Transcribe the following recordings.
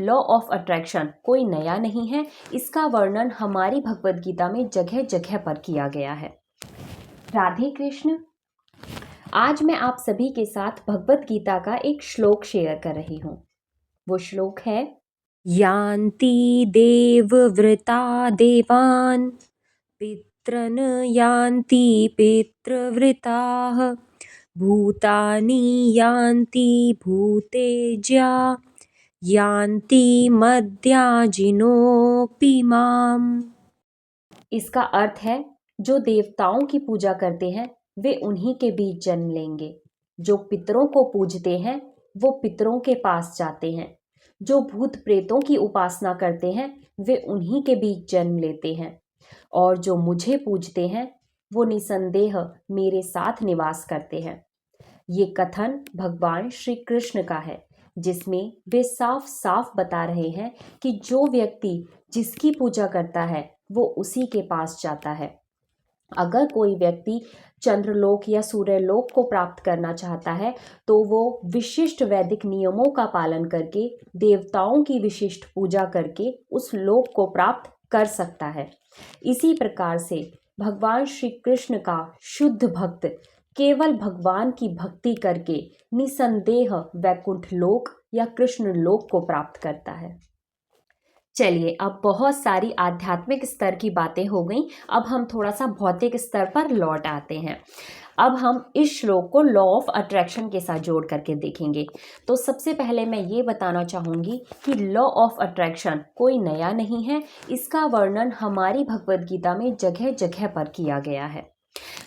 Law of attraction कोई नया नहीं है, इसका वर्णन हमारी भगवद गीता में जगह जगह पर किया गया है। राधे कृष्ण। आज मैं आप सभी के साथ भगवद गीता का एक श्लोक शेयर कर रही हूँ। वो श्लोक है, यान्ति देवव्रता देवान् पितॄन् यान्ति पितृव्रताः भूतानि यान्ति भूतेज्या यान्ति मद्याजिनोऽपि माम्। इसका अर्थ है, जो देवताओं की पूजा करते हैं वे उन्हीं के बीच जन्म लेंगे, जो पितरों को पूजते हैं वो पितरों के पास जाते हैं, जो भूत प्रेतों की उपासना करते हैं वे उन्हीं के बीच जन्म लेते हैं, और जो मुझे पूजते हैं वो निसंदेह मेरे साथ निवास करते हैं। ये कथन भगवान श्री कृष्ण का है, जिसमें वे साफ साफ बता रहे हैं कि जो व्यक्ति जिसकी पूजा करता है वो उसी के पास जाता है। अगर कोई व्यक्ति चंद्रलोक या सूर्यलोक को प्राप्त करना चाहता है तो वो विशिष्ट वैदिक नियमों का पालन करके देवताओं की विशिष्ट पूजा करके उस लोक को प्राप्त कर सकता है। इसी प्रकार से भगवान श्री कृष्ण का शुद्ध भक्त केवल भगवान की भक्ति करके निसंदेह वैकुंठ लोक या कृष्ण लोक को प्राप्त करता है। चलिए, अब बहुत सारी आध्यात्मिक स्तर की बातें हो गई, अब हम थोड़ा सा भौतिक स्तर पर लौट आते हैं। अब हम इस श्लोक को लॉ ऑफ अट्रैक्शन के साथ जोड़ करके देखेंगे। तो सबसे पहले मैं ये बताना चाहूँगी कि लॉ ऑफ अट्रैक्शन कोई नया नहीं है, इसका वर्णन हमारी भगवद गीता में जगह जगह पर किया गया है।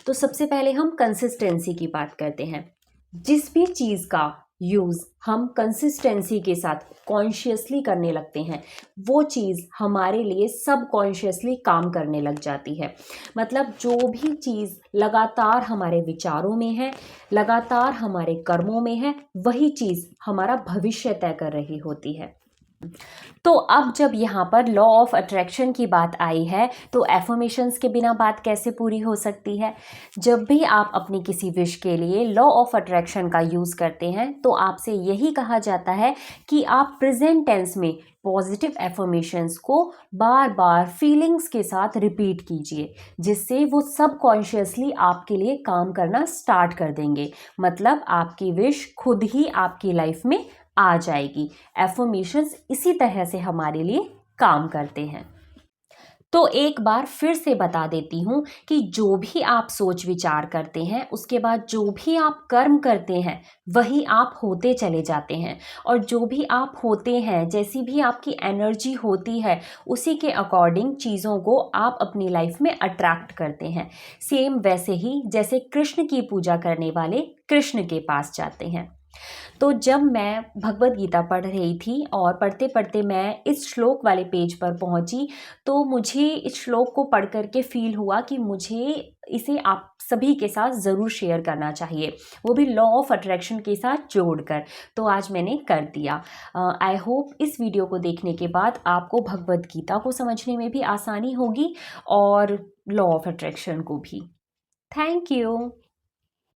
तो सबसे पहले हम कंसिस्टेंसी की बात करते हैं। जिस भी चीज़ का यूज़ हम कंसिस्टेंसी के साथ कॉन्शियसली करने लगते हैं वो चीज़ हमारे लिए सबकॉन्शियसली काम करने लग जाती है। मतलब जो भी चीज़ लगातार हमारे विचारों में है, लगातार हमारे कर्मों में है, वही चीज़ हमारा भविष्य तय कर रही होती है। तो अब जब यहाँ पर लॉ ऑफ अट्रैक्शन की बात आई है तो एफर्मेशंस के बिना बात कैसे पूरी हो सकती है। जब भी आप अपनी किसी विश के लिए लॉ ऑफ अट्रैक्शन का यूज़ करते हैं तो आपसे यही कहा जाता है कि आप प्रेजेंट टेंस में पॉजिटिव एफर्मेशंस को बार बार फीलिंग्स के साथ रिपीट कीजिए, जिससे वो सबकॉन्शियसली आपके लिए काम करना स्टार्ट कर देंगे। मतलब आपकी विश खुद ही आपकी लाइफ में आ जाएगी। एफर्मेशंस इसी तरह से हमारे लिए काम करते हैं। तो एक बार फिर से बता देती हूँ कि जो भी आप सोच विचार करते हैं उसके बाद जो भी आप कर्म करते हैं वही आप होते चले जाते हैं, और जो भी आप होते हैं, जैसी भी आपकी एनर्जी होती है, उसी के अकॉर्डिंग चीज़ों को आप अपनी लाइफ में अट्रैक्ट करते हैं। सेम वैसे ही जैसे कृष्ण की पूजा करने वाले कृष्ण के पास जाते हैं। तो जब मैं भगवद गीता पढ़ रही थी और पढ़ते पढ़ते मैं इस श्लोक वाले पेज पर पहुंची तो मुझे इस श्लोक को पढ़ करके फील हुआ कि मुझे इसे आप सभी के साथ ज़रूर शेयर करना चाहिए, वो भी लॉ ऑफ अट्रैक्शन के साथ जोड़कर। तो आज मैंने कर दिया। आई होप इस वीडियो को देखने के बाद आपको भगवद गीता को समझने में भी आसानी होगी और लॉ ऑफ अट्रैक्शन को भी। Thank you.